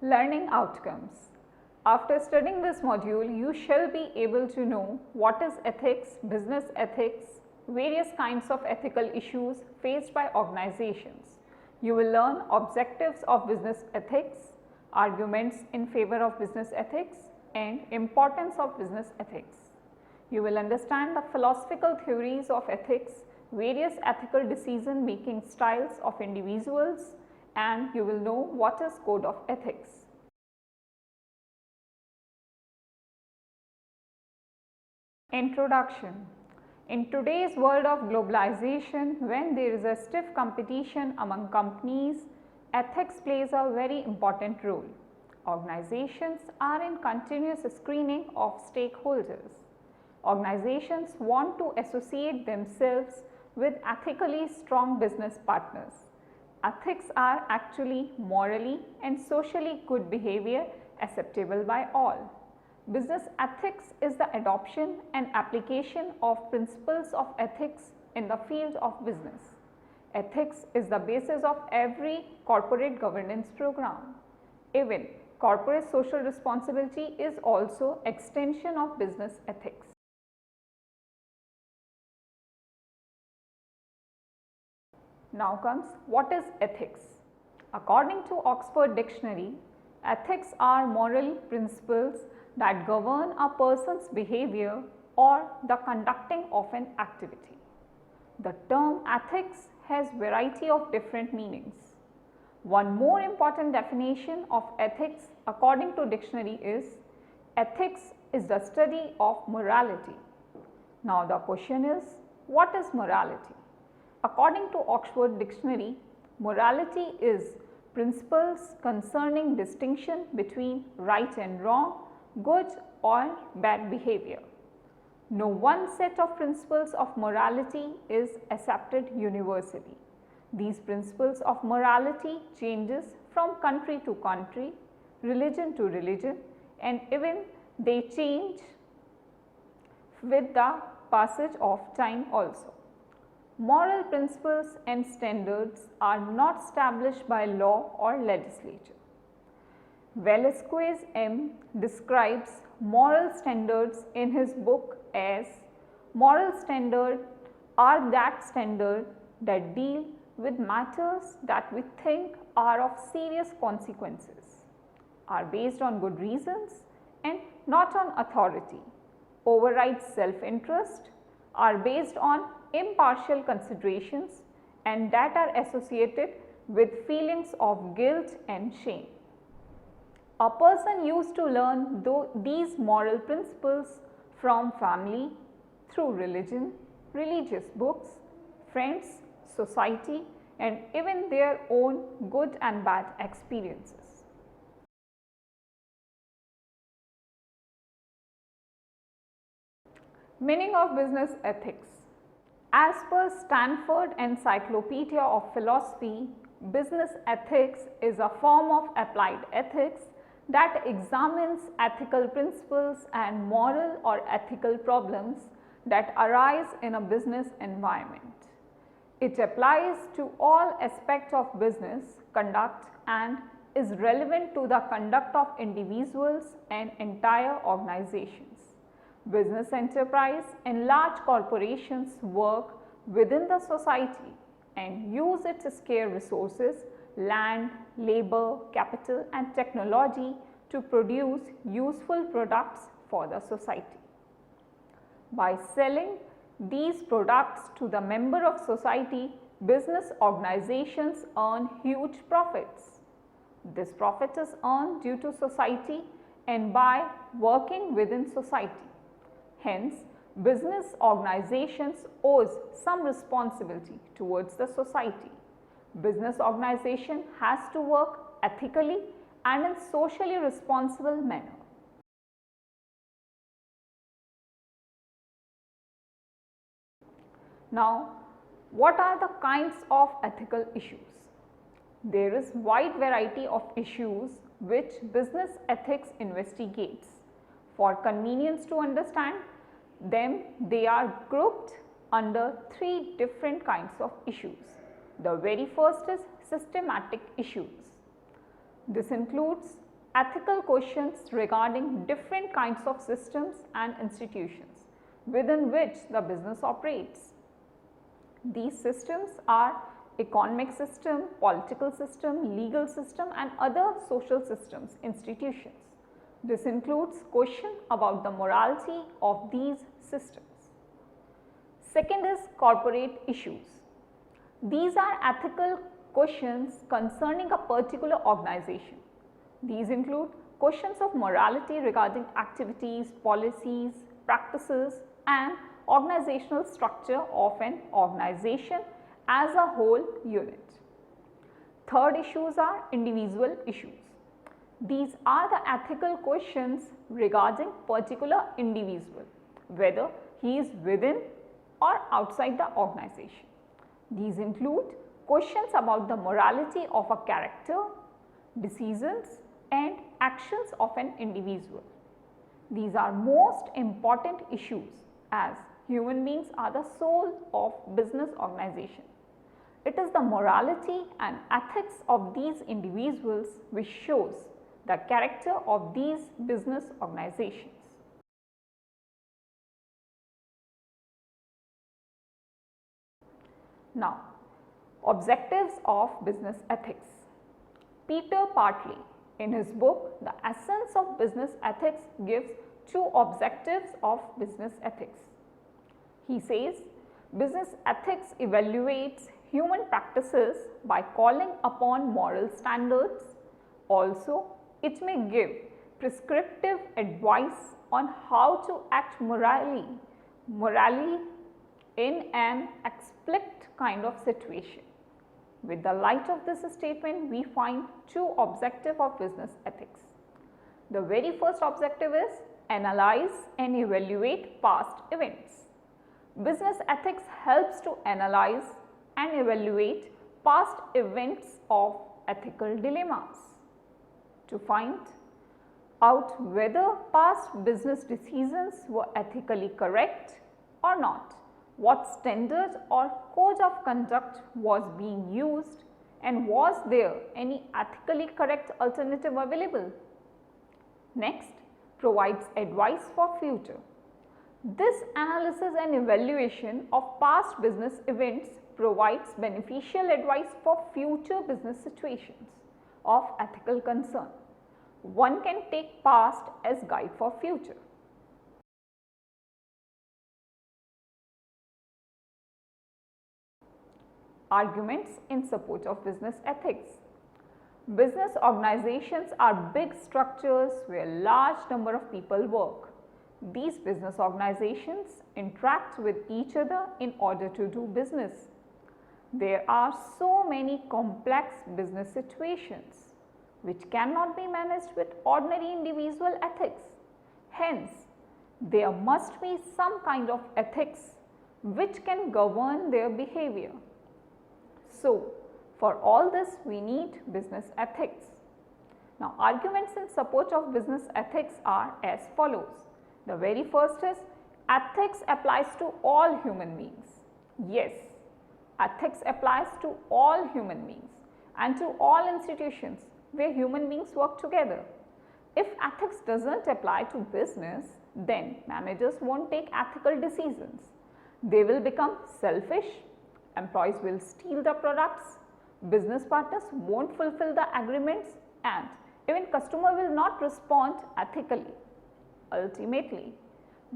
Learning outcomes. After studying this module, you shall be able to know what is ethics, business ethics, various kinds of ethical issues faced by organizations. You will learn objectives of business ethics, arguments in favor of business ethics, and importance of business ethics. You will understand the philosophical theories of ethics, various ethical decision making styles of individuals, and you will know what is code of ethics. Introduction. In today's world of globalization, when there is a stiff competition among companies, ethics plays a very important role. Organizations are in continuous screening of stakeholders. Organizations want to associate themselves with ethically strong business partners. Ethics are actually morally and socially good behavior acceptable by all. Business ethics is the adoption and application of principles of ethics in the field of business. Ethics is the basis of every corporate governance program. Even corporate social responsibility is also extension of business ethics. Now comes what is ethics. According to Oxford Dictionary, ethics are moral principles that govern a person's behavior or the conducting of an activity. The term ethics has variety of different meanings. One more important definition of ethics according to dictionary is ethics is the study of morality. Now the question is, what is morality? According to Oxford Dictionary, morality is principles concerning distinction between right and wrong, good or bad behavior. No one set of principles of morality is accepted universally. These principles of morality changes from country to country, religion to religion, and even they change with the passage of time also. Moral principles and standards are not established by law or legislature. Velasquez M. describes moral standards in his book as moral standards are that standard that deal with matters that we think are of serious consequences, are based on good reasons and not on authority, override self-interest, are based on impartial considerations, and that are associated with feelings of guilt and shame. A person used to learn these moral principles from family, through religion, religious books, friends, society, and even their own good and bad experiences. Meaning of business ethics. As per Stanford Encyclopedia of Philosophy, business ethics is a form of applied ethics that examines ethical principles and moral or ethical problems that arise in a business environment. It applies to all aspects of business conduct and is relevant to the conduct of individuals and entire organizations. Business enterprise and large corporations work within the society and use its scarce resources, land, labor, capital and technology to produce useful products for the society. By selling these products to the member of society, business organizations earn huge profits. This profit is earned due to society and by working within society. Hence, business organizations owes some responsibility towards the society. Business organization has to work ethically and in socially responsible manner. Now, what are the kinds of ethical issues? There is wide variety of issues which business ethics investigates. For convenience to understand them, they are grouped under 3 different kinds of issues. The very first is systematic issues. This includes ethical questions regarding different kinds of systems and institutions within which the business operates. These systems are economic system, political system, legal system and other social systems, institutions. This includes question about the morality of these systems. Second is corporate issues. These are ethical questions concerning a particular organization. These include questions of morality regarding activities, policies, practices and organizational structure of an organization as a whole unit. Third issues are individual issues. These are the ethical questions regarding particular individual, whether he is within or outside the organization. These include questions about the morality of a character, decisions and actions of an individual. These are most important issues as human beings are the soul of business organization. It is the morality and ethics of these individuals which shows the character of these business organizations. Now, objectives of business ethics. Peter Partley, in his book The Essence of Business Ethics, gives two objectives of business ethics. He says, business ethics evaluates human practices by calling upon moral standards. Also, it may give prescriptive advice on how to act morally in an explicit kind of situation. With the light of this statement, we find two objectives of business ethics. The very first objective is analyze and evaluate past events. Business ethics helps to analyze and evaluate past events of ethical dilemmas to find out whether past business decisions were ethically correct or not, what standard or code of conduct was being used and was there any ethically correct alternative available. Next, provides advice for future. This analysis and evaluation of past business events provides beneficial advice for future business situations of ethical concern. One can take past as guide for future. Arguments in support of business ethics. Business organizations are big structures where large number of people work. These business organizations interact with each other in order to do business. There are so many complex business situations which cannot be managed with ordinary individual ethics. Hence, there must be some kind of ethics which can govern their behavior. So, for all this we need business ethics. Now, arguments in support of business ethics are as follows. The very first is ethics applies to all human beings. Yes, ethics applies to all human beings and to all institutions where human beings work together. If ethics does not apply to business, then managers won't take ethical decisions. They will become selfish, employees will steal the products, business partners won't fulfill the agreements and even customer will not respond ethically. Ultimately,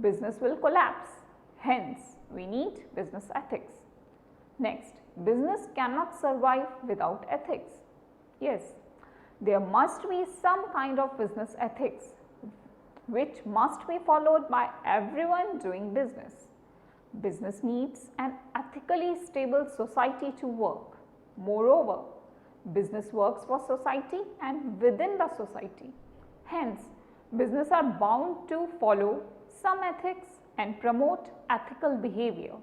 business will collapse. Hence, we need business ethics. Next, business cannot survive without ethics. Yes, there must be some kind of business ethics which must be followed by everyone doing business. Business needs an ethically stable society to work. Moreover, business works for society and within the society. Hence, business are bound to follow some ethics and promote ethical behavior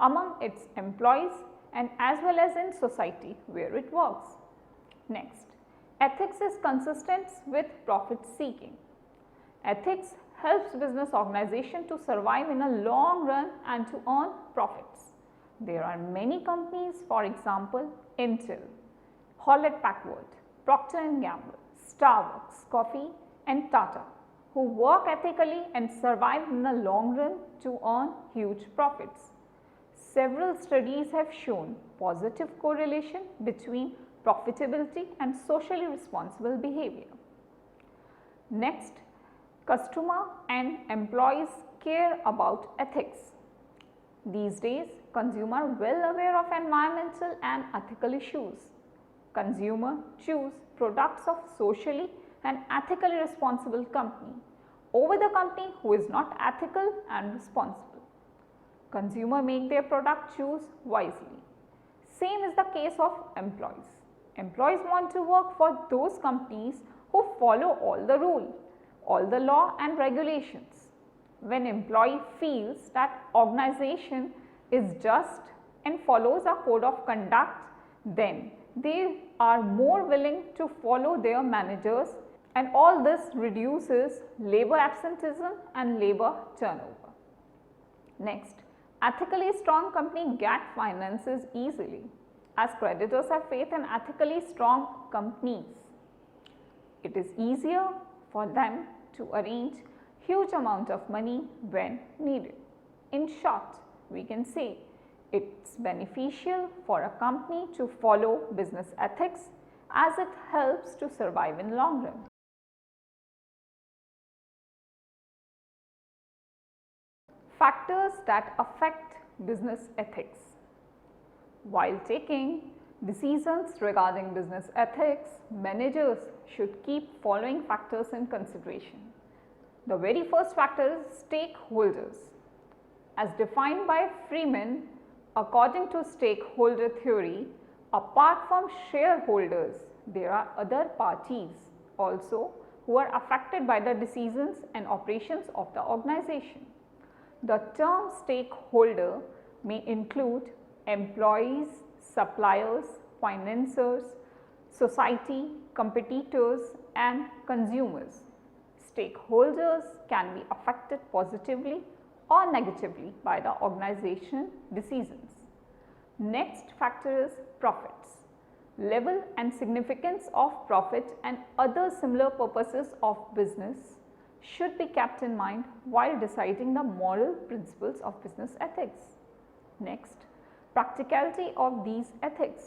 among its employees and as well as in society where it works. Next, ethics is consistent with profit seeking. Ethics helps business organization to survive in a long run and to earn profits. There are many companies, for example, Intel, Hewlett Packard, Procter & Gamble, Starbucks Coffee, and Tata, who work ethically and survive in the long run to earn huge profits. Several studies have shown positive correlation between profitability and socially responsible behavior. Next, customer and employees care about ethics. These days, consumers are well aware of environmental and ethical issues. Consumers choose products of socially and ethically responsible company over the company who is not ethical and responsible. Consumers make their product choose wisely. Same is the case of employees. Employees want to work for those companies who follow all the rules, all the law and regulations. When employee feels that organization is just and follows a code of conduct, then they are more willing to follow their managers, and all this reduces labor absenteeism and labor turnover. Next, ethically strong company get finances easily as creditors have faith in ethically strong companies. It is easier for them to arrange huge amount of money when needed. In short, we can say it's beneficial for a company to follow business ethics as it helps to survive in long run. Factors that affect business ethics. While taking decisions regarding business ethics, managers should keep following factors in consideration. The very first factor is stakeholders. As defined by Freeman, according to stakeholder theory, apart from shareholders, there are other parties also who are affected by the decisions and operations of the organization. The term stakeholder may include employees, suppliers, financiers, society, competitors, and consumers. Stakeholders can be affected positively or negatively by the organization decisions. Next factor is profits. Level and significance of profit and other similar purposes of business should be kept in mind while deciding the moral principles of business ethics. Next, practicality of these ethics.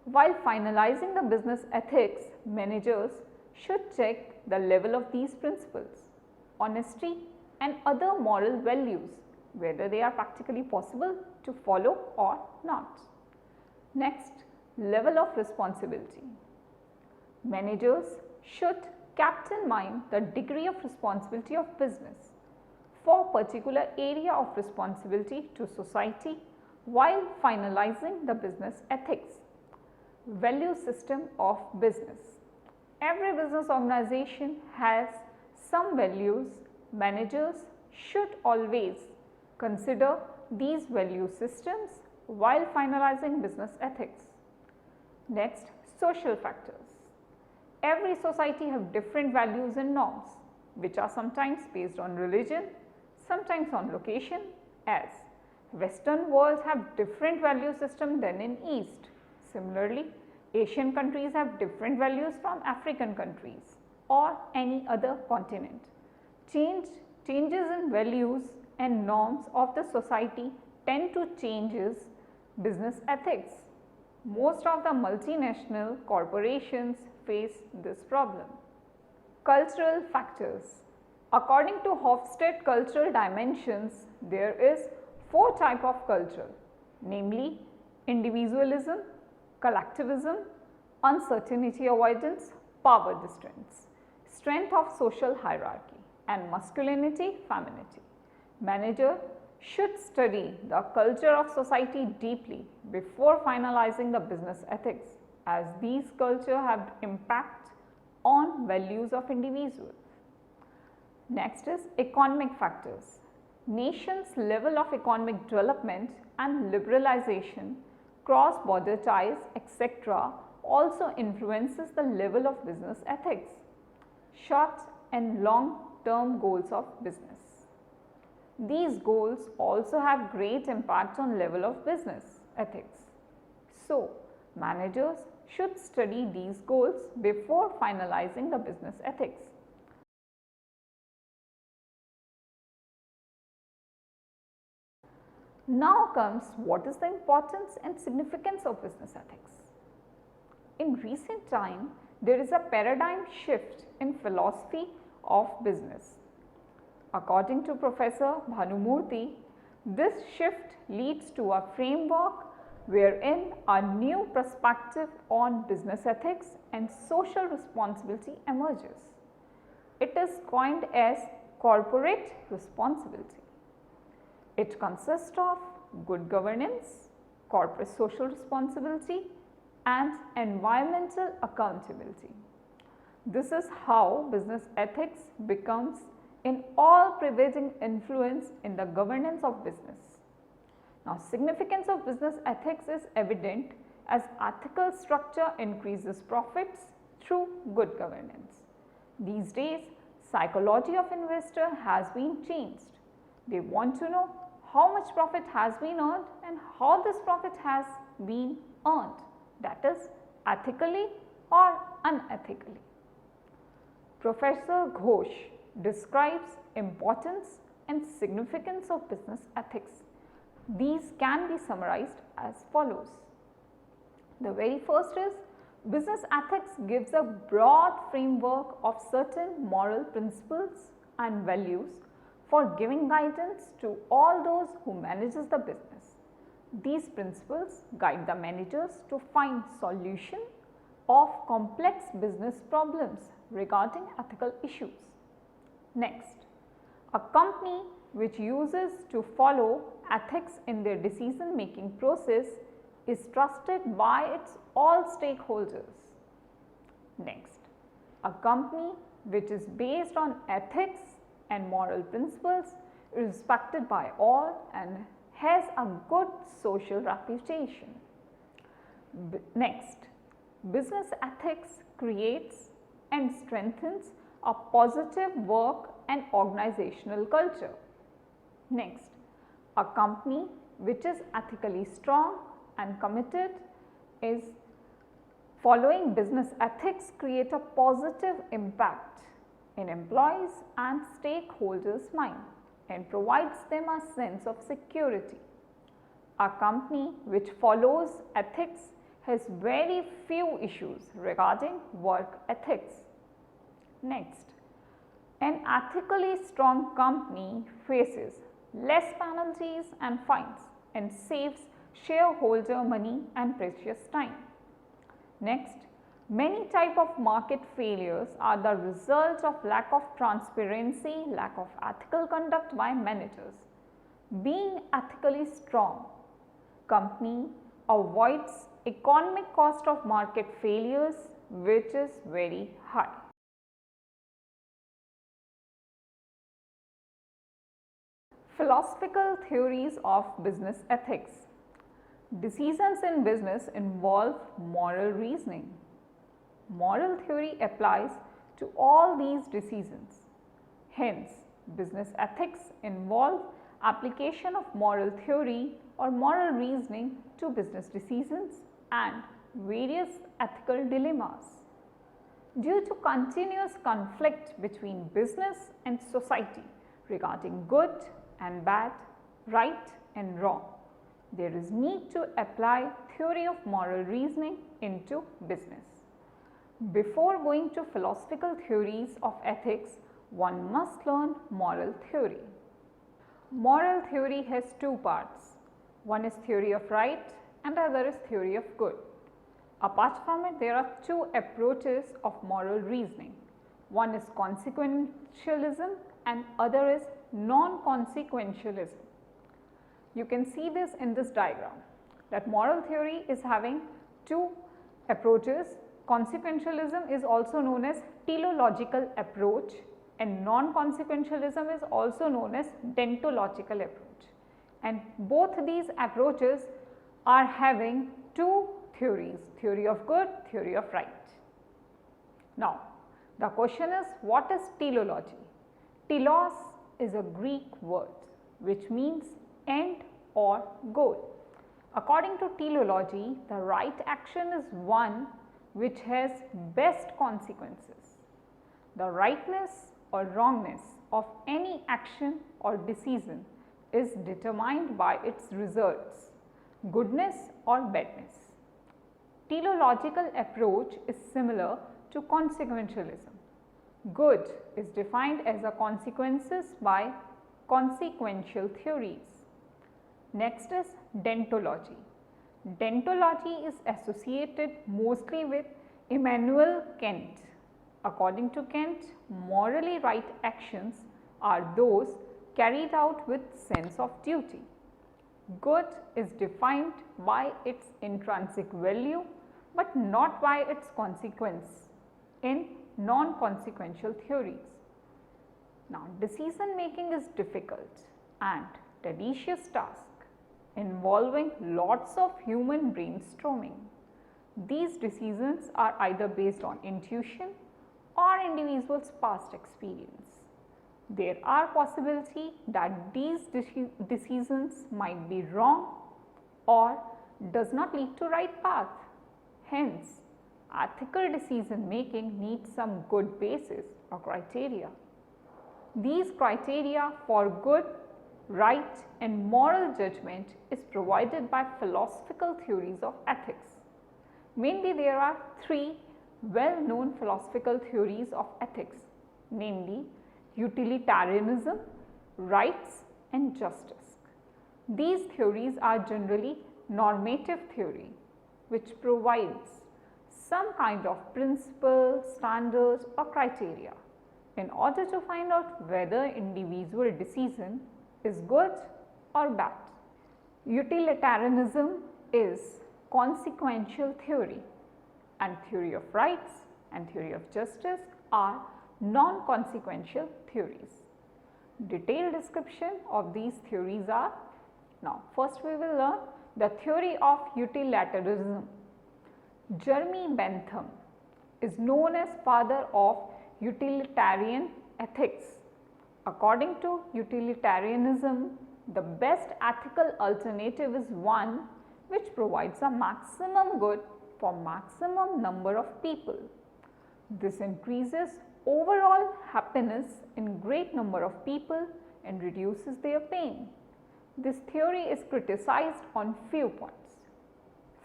While finalizing the business ethics, managers should check the level of these principles, honesty and other moral values, whether they are practically possible to follow or not. Next, level of responsibility. Managers should keep in mind the degree of responsibility of business for particular area of responsibility to society while finalizing the business ethics. Value system of business. Every business organization has some values. Managers should always consider these value systems while finalizing business ethics. Next, social factors. Every society have different values and norms, which are sometimes based on religion, sometimes on location, as Western worlds have different value system than in East. Similarly, Asian countries have different values from African countries or any other continent. Changes in values and norms of the society tend to changes business ethics. Most of the multinational corporations face this problem. Cultural factors. According to Hofstede cultural dimensions, there is 4 types of culture, namely individualism, collectivism, uncertainty avoidance, power distance, strength of social hierarchy, and masculinity, femininity. Manager should study the culture of society deeply before finalizing the business ethics, as these cultures have impact on values of individuals. Next is economic factors. Nations' level of economic development and liberalization, cross-border ties, etc. also influences the level of business ethics. Short and long-term goals of business. These goals also have great impact on level of business ethics. So, managers should study these goals before finalizing the business ethics. Now comes what is the importance and significance of business ethics. In recent time, there is a paradigm shift in philosophy of business. According to Professor Bhanumurthy, this shift leads to a framework wherein a new perspective on business ethics and social responsibility emerges. It is coined as corporate responsibility. It consists of good governance, corporate social responsibility, and environmental accountability. This is how business ethics becomes an all-pervading influence in the governance of business. Now, significance of business ethics is evident as ethical structure increases profits through good governance. These days, psychology of investor has been changed. They want to know how much profit has been earned and how this profit has been earned, that is ethically or unethically. Professor Ghosh describes importance and significance of business ethics. These can be summarized as follows. The very first is business ethics gives a broad framework of certain moral principles and values for giving guidance to all those who manages the business. These principles guide the managers to find solution of complex business problems regarding ethical issues. Next, a company which uses to follow ethics in their decision making process is trusted by its all stakeholders. Next, a company which is based on ethics and moral principles is respected by all and has a good social reputation. Next, business ethics creates and strengthens a positive work and organizational culture. Next, a company which is ethically strong and committed is following business ethics create a positive impact in employees and stakeholders' mind and provides them a sense of security. A company which follows ethics has very few issues regarding work ethics. Next, an ethically strong company faces less penalties and fines and saves shareholder money and precious time. Next, many types of market failures are the result of lack of transparency, lack of ethical conduct by managers. Being ethically strong, company avoids economic cost of market failures, which is very high. Philosophical theories of business ethics. Decisions in business involve moral reasoning. Moral theory applies to all these decisions. Hence, business ethics involve application of moral theory or moral reasoning to business decisions and various ethical dilemmas. Due to continuous conflict between business and society regarding good and bad, right and wrong, there is need to apply theory of moral reasoning into business. Before going to philosophical theories of ethics, one must learn moral theory. Moral theory has two parts. One is theory of right and the other is theory of good. Apart from it, there are two approaches of moral reasoning. One is consequentialism and other is non-consequentialism. You can see this in this diagram that moral theory is having two approaches. Consequentialism is also known as teleological approach and non-consequentialism is also known as deontological approach. And both these approaches are having two theories, theory of good, theory of right. Now, the question is, what is teleology? Telos is a Greek word which means end or goal. According to teleology, the right action is one which has best consequences. The rightness or wrongness of any action or decision is determined by its results, goodness or badness. Teleological approach is similar to consequentialism. Good is defined as a consequences by consequential theories. Next is deontology. Deontology is associated mostly with Immanuel Kant. According to Kant, morally right actions are those carried out with sense of duty. Good is defined by its intrinsic value but not by its consequence in non-consequential theories. Now, decision making is difficult and tedious task involving lots of human brainstorming. These decisions are either based on intuition or individuals' past experience. There are possibility that these decisions might be wrong or does not lead to right path. Hence, ethical decision making needs some good basis or criteria. These criteria for good, right and moral judgment is provided by philosophical theories of ethics. Mainly there are three well-known philosophical theories of ethics, namely utilitarianism, rights and justice. These theories are generally normative theory which provides some kind of principle, standards or criteria in order to find out whether individual decision is good or bad. Utilitarianism is consequential theory and theory of rights and theory of justice are non-consequential theories. Detailed description of these theories are, now first we will learn the theory of utilitarianism. Jeremy Bentham is known as father of utilitarian ethics. According to utilitarianism, the best ethical alternative is one which provides a maximum good for maximum number of people. This increases overall happiness in great number of people and reduces their pain. This theory is criticized on few points.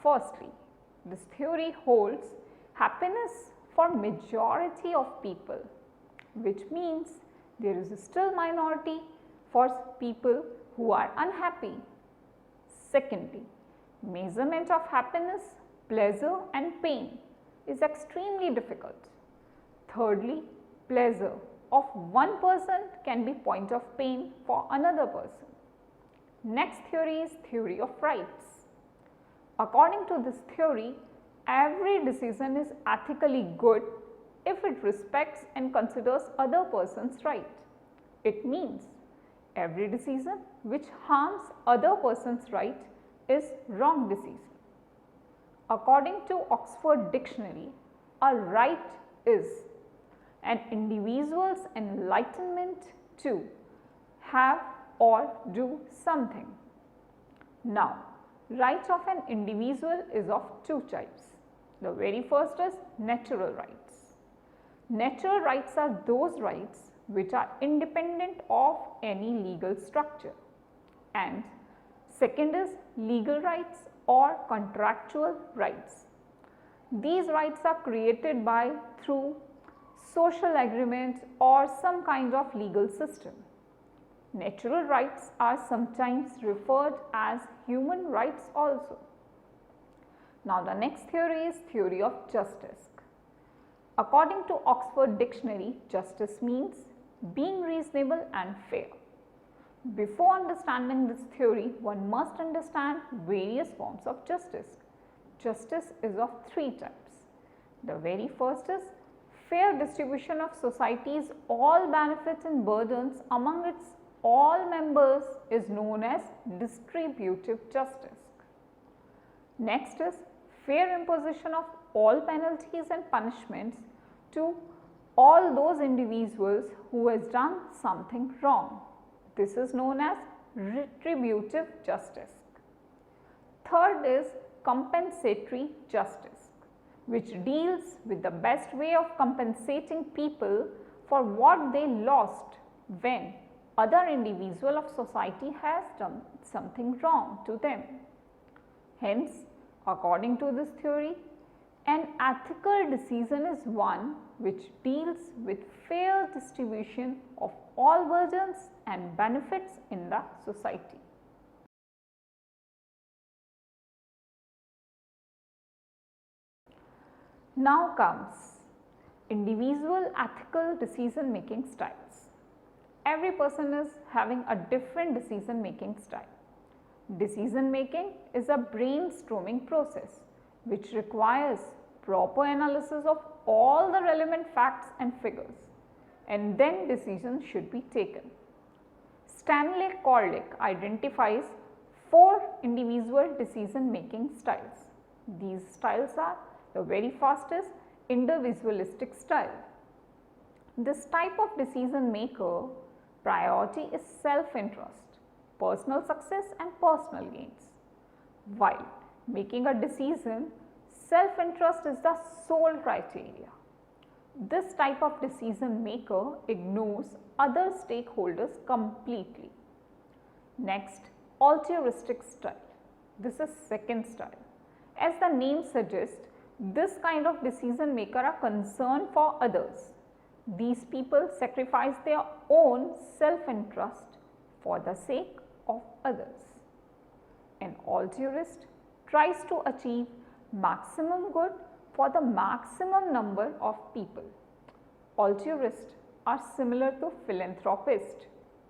Firstly, this theory holds happiness for majority of people, which means there is still minority for people who are unhappy. Secondly, measurement of happiness, pleasure and pain is extremely difficult. Thirdly, pleasure of one person can be point of pain for another person. Next theory is theory of rights. According to this theory, every decision is ethically good if it respects and considers other person's right. It means every decision which harms other person's right is wrong decision. According to Oxford Dictionary, a right is an individual's enlightenment to have or do something. Now, rights of an individual is of two types. The very first is natural rights. Natural rights are those rights which are independent of any legal structure, and second is legal rights or contractual rights. These rights are created by through social agreement or some kind of legal system. Natural rights are sometimes referred as human rights also. Now, the next theory is theory of justice. According to Oxford Dictionary, justice means being reasonable and fair. Before understanding this theory, one must understand various forms of justice. Justice is of three types. The very first is fair distribution of society's all benefits and burdens among its all members is known as distributive justice. Next is fair imposition of all penalties and punishments to all those individuals who has done something wrong. This is known as retributive justice. Third is compensatory justice. which deals with the best way of compensating people for what they lost when other individual of society has done something wrong to them. Hence, according to this theory, an ethical decision is one which deals with fair distribution of all burdens and benefits in the society. Now comes individual ethical decision making styles. Every person is having a different decision making style. Decision making is a brainstorming process which requires proper analysis of all the relevant facts and figures, and then decisions should be taken. Stanley Kordick identifies 4 individual decision making styles. These styles are: the very first is individualistic style. This type of decision maker priority is self-interest, personal success and personal gains. While making a decision, self-interest is the sole criteria. This type of decision maker ignores other stakeholders completely. Next, altruistic style. This is second style. As the name suggests, this kind of decision maker are concerned for others. These people sacrifice their own self-interest for the sake of others. An altruist tries to achieve maximum good for the maximum number of people. Altruists are similar to philanthropist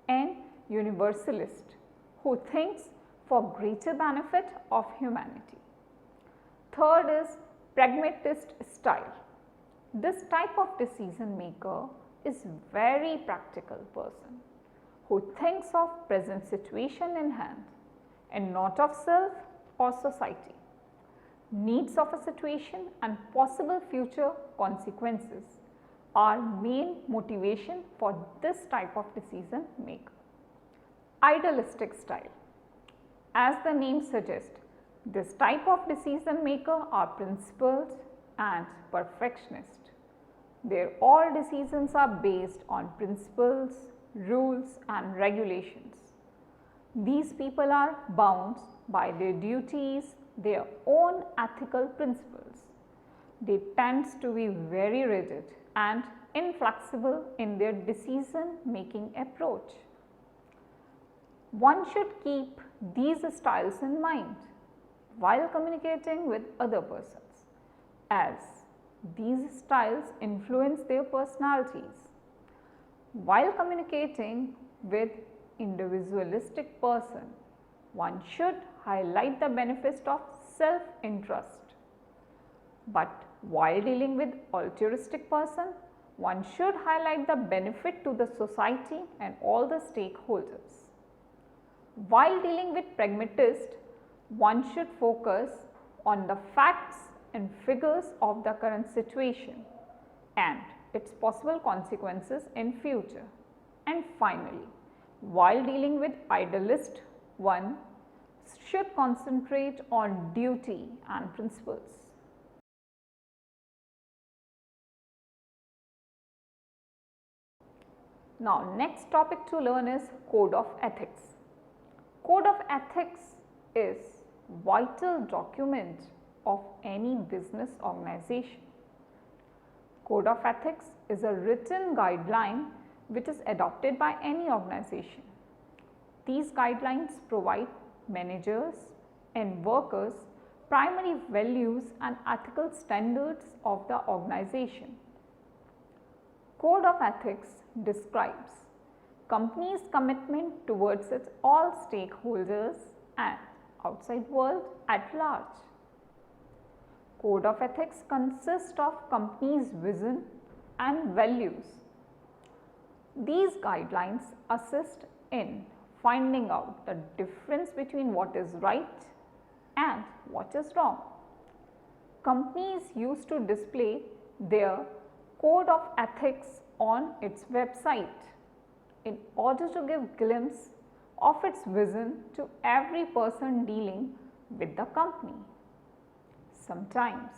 and universalist who thinks for greater benefit of humanity. Third is pragmatist style. This type of decision maker is very practical person who thinks of present situation in hand and not of self or society. Needs of a situation and possible future consequences are main motivation for this type of decision maker. Idealistic style. As the name suggests, this type of decision maker are principled and perfectionist. Their all decisions are based on principles, rules and regulations. These people are bound by their duties, their own ethical principles. They tend to be very rigid and inflexible in their decision making approach. One should keep these styles in mind while communicating with other persons, as these styles influence their personalities. While communicating with individualistic person, one should highlight the benefits of self-interest. But while dealing with altruistic person, one should highlight the benefit to the society and all the stakeholders. While dealing with pragmatist, one should focus on the facts and figures of the current situation and its possible consequences in future. And finally, while dealing with idealist, one should concentrate on duty and principles. Now, next topic to learn is code of ethics. Code of ethics is vital document of any business organization. Code of ethics is a written guideline which is adopted by any organization. These guidelines provide managers and workers primary values and ethical standards of the organization. Code of ethics describes company's commitment towards its all stakeholders and outside world at large. Code of ethics consists of company's vision and values. These guidelines assist in finding out the difference between what is right and what is wrong. Companies used to display their code of ethics on its website in order to give glimpse of its vision to every person dealing with the company. Sometimes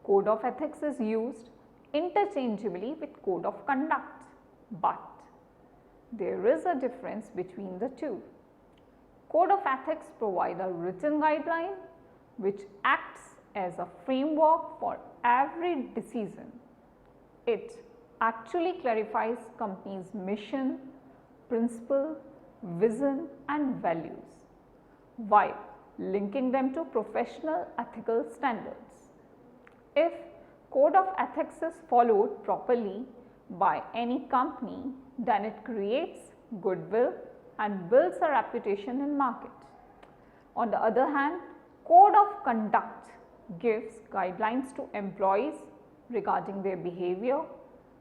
Code of ethics is used interchangeably with code of conduct, but there is a difference between the two. Code of ethics provide a written guideline which acts as a framework for every decision. It actually clarifies company's mission, principle, vision and values while linking them to professional ethical standards. If code of ethics is followed properly by any company, then it creates goodwill and builds a reputation in market. On the other hand, code of conduct gives guidelines to employees regarding their behavior,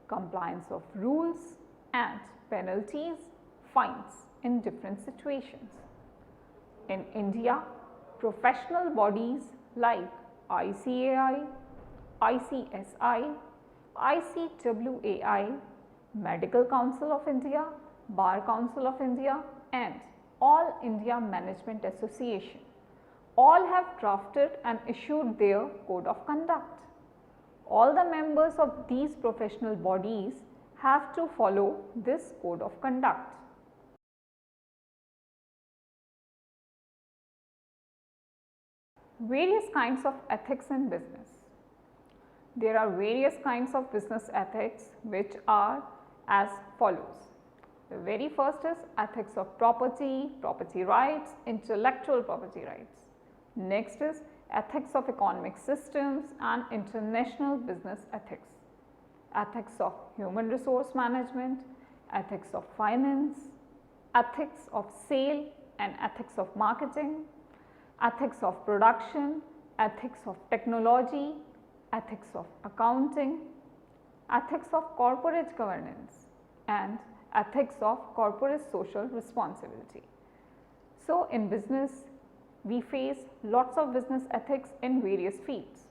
compliance of rules and penalties, fines in different situations. In India, professional bodies like ICAI, ICSI, ICWAI, Medical Council of India, Bar Council of India and All India Management Association all have drafted and issued their code of conduct. All the members of these professional bodies have to follow this code of conduct. Various kinds of ethics in business. There are various kinds of business ethics which are as follows. The very first is ethics of property, property rights, intellectual property rights. Next is ethics of economic systems and international business ethics. Ethics of human resource management, ethics of finance, ethics of sale and ethics of marketing, ethics of production, ethics of technology, ethics of accounting, ethics of corporate governance and ethics of corporate social responsibility. So, in business, we face lots of business ethics in various fields.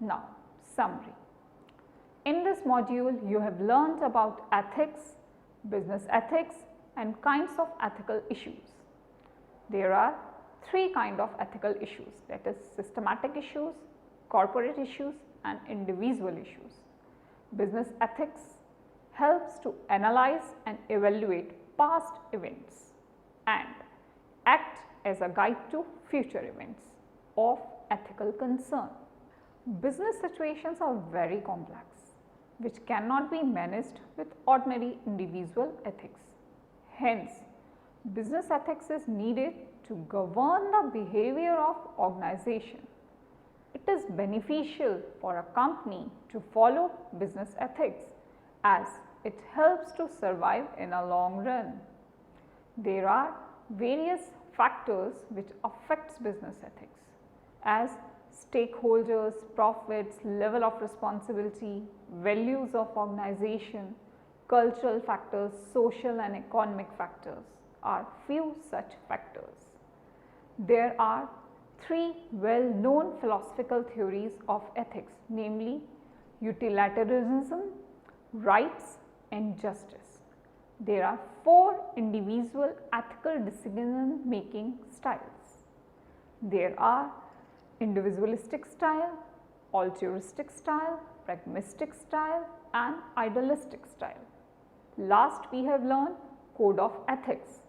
Now, summary. In this module, you have learnt about ethics, business ethics and kinds of ethical issues. There are three kinds of ethical issues, that is systematic issues, corporate issues and individual issues. Business ethics helps to analyze and evaluate past events and act as a guide to future events of ethical concern. Business situations are very complex, which cannot be managed with ordinary individual ethics. Hence, business ethics is needed to govern the behavior of organization. It is beneficial for a company to follow business ethics as it helps to survive in a long run. There are various factors which affects business ethics as stakeholders, profits, level of responsibility, values of organization, cultural factors, social and economic factors are few such factors. There are three well-known philosophical theories of ethics, namely utilitarianism, rights and justice. There are four individual ethical decision making styles. There are individualistic style, altruistic style, pragmatic style and idealistic style. Last, we have learned code of ethics,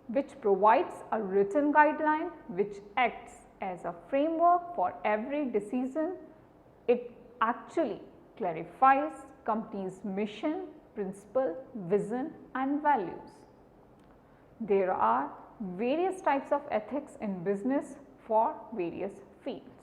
which provides a written guideline which acts as a framework for every decision. It actually clarifies company's mission, principle, vision and values. There are various types of ethics in business for various fields.